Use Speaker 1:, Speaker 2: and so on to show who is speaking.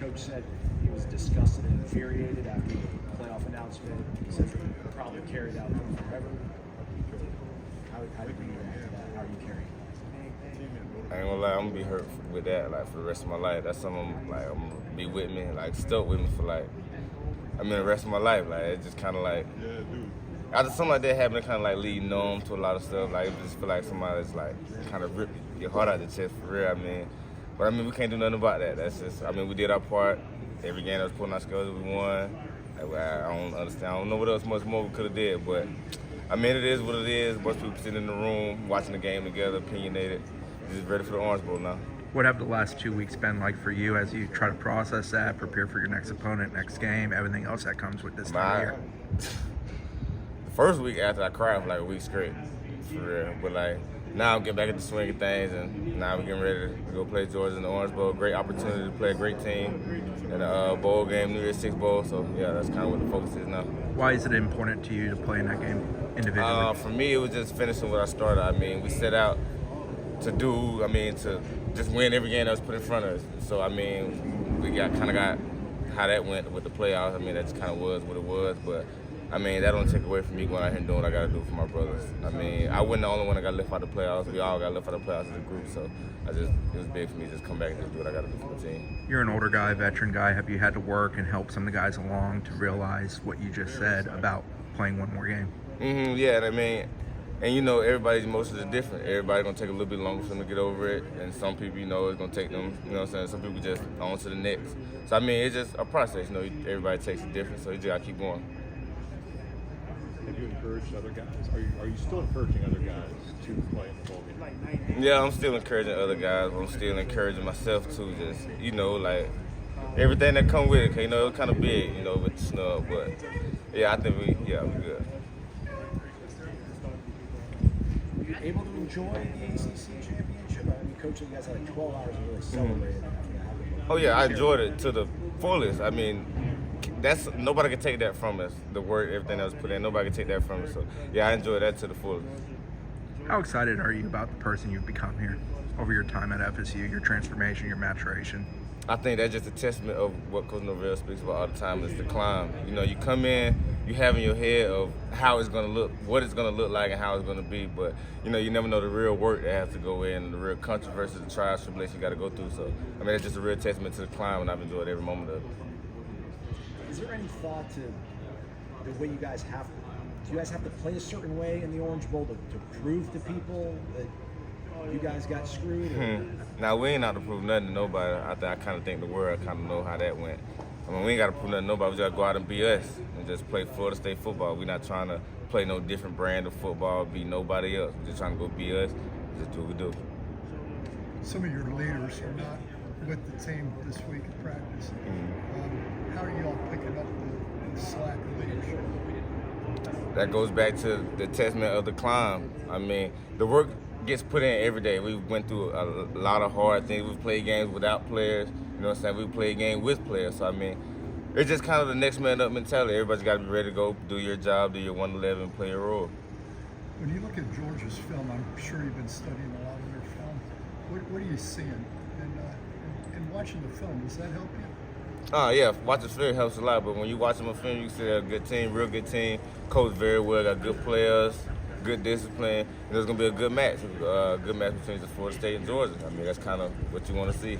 Speaker 1: coach said he was disgusted and infuriated after the playoff announcement. He said it probably carried out forever. How did you react to that? How are you carrying it?
Speaker 2: I ain't gonna lie, I'm gonna be hurt with that, like, for the rest of my life. That's something, like, I'm gonna be with me, like, stuck with me for, like, the rest of my life. Like, it's just kind of like, after something like that happened, it kind of, like, lead numb to a lot of stuff. Like, it just feel like somebody's, like, kind of ripped your heart out the chest for real, But, we can't do nothing about that. That's just, we did our part. Every game that was put on our schedule, we won. Like, I don't understand. I don't know what else much more we could have did, but, it is what it is. A bunch of people sitting in the room, watching the game together, opinionated. Just ready for the Orange Bowl now.
Speaker 3: What have the last 2 weeks been like for you as you try to process that, prepare for your next opponent, next game, everything else that comes with this time of year?
Speaker 2: The first week after I cried for like a week straight, for real. But like now I'm getting back in the swing of things, and now we're getting ready to go play Georgia in the Orange Bowl. Great opportunity to play a great team in a bowl game, New Year's Six Bowl. So yeah, that's kind of what the focus is now.
Speaker 3: Why is it important to you to play in that game individually?
Speaker 2: For me, it was just finishing what I started. We set out to do, to just win every game that was put in front of us. So, we got how that went with the playoffs. That just kind of was what it was. But, that don't take away from me going out here and doing what I got to do for my brothers. I wasn't the only one that got left out of the playoffs. We all got left out of the playoffs as a group. So, it was big for me to just come back and just do what I got to do for the team.
Speaker 3: You're an older guy, veteran guy. Have you had to work and help some of the guys along to realize what you just said about playing one more game?
Speaker 2: Yeah, and everybody's emotions are different. Everybody's gonna take a little bit longer for them to get over it, and some people, it's gonna take them, some people just on to the next. So it's just a process. Everybody takes it different, so you just gotta keep going.
Speaker 4: Have you encouraged other guys? Are you still encouraging other guys to play in the bowl game?
Speaker 2: Yeah, I'm still encouraging other guys. I'm still encouraging myself too. Just like everything that come with it. It's kind of big, with the snub, but yeah, I think we good.
Speaker 1: Able to enjoy the ACC championship? Coach, you guys had like 12 hours to really celebrate it.
Speaker 2: Oh yeah, I enjoyed it to the fullest. That's nobody can take that from us. The word, everything that was put in, nobody can take that from us. So yeah, I enjoyed that to the fullest.
Speaker 3: How excited are you about the person you've become here over your time at FSU, your transformation, your maturation?
Speaker 2: I think that's just a testament of what Coach Norvell speaks about all the time, is the climb. You come in, you have in your head of how it's going to look, what it's going to look like and how it's going to be, but, you never know the real work that has to go in, the real controversy, the trials, tribulations you got to go through. So, it's just a real testament to the climb, and I've enjoyed every moment of it.
Speaker 1: Is there any thought to the way you guys have to, do you guys have to play a certain way in the Orange Bowl to prove to people that you guys got screwed?
Speaker 2: Now, we ain't out to prove nothing to nobody. I kind of think the world kind of know how that went. We ain't got to prove nothing to nobody. We just go out and be us and just play Florida State football. We're not trying to play no different brand of football, be nobody else. We're just trying to go be us, just do what we do.
Speaker 5: Some of your leaders are not with the team this week at practice. How are you all picking up the slack of leadership?
Speaker 2: That goes back to the testament of the climb. The work gets put in every day. We went through a lot of hard things. We played games without players. We played games with players. So, it's just kind of the next man up mentality. Everybody's got to be ready to go do your job, do your 111, play your role.
Speaker 5: When you look at Georgia's film, I'm sure you've been studying a lot of their film. What are you seeing? And watching the film, does that help you?
Speaker 2: Yeah, watching film helps a lot, but when you watch them on film, you see they're a good team, real good team, coached very well, got good players, good discipline, and there's going to be a good match between Florida State and Georgia. That's kind of what you want to see.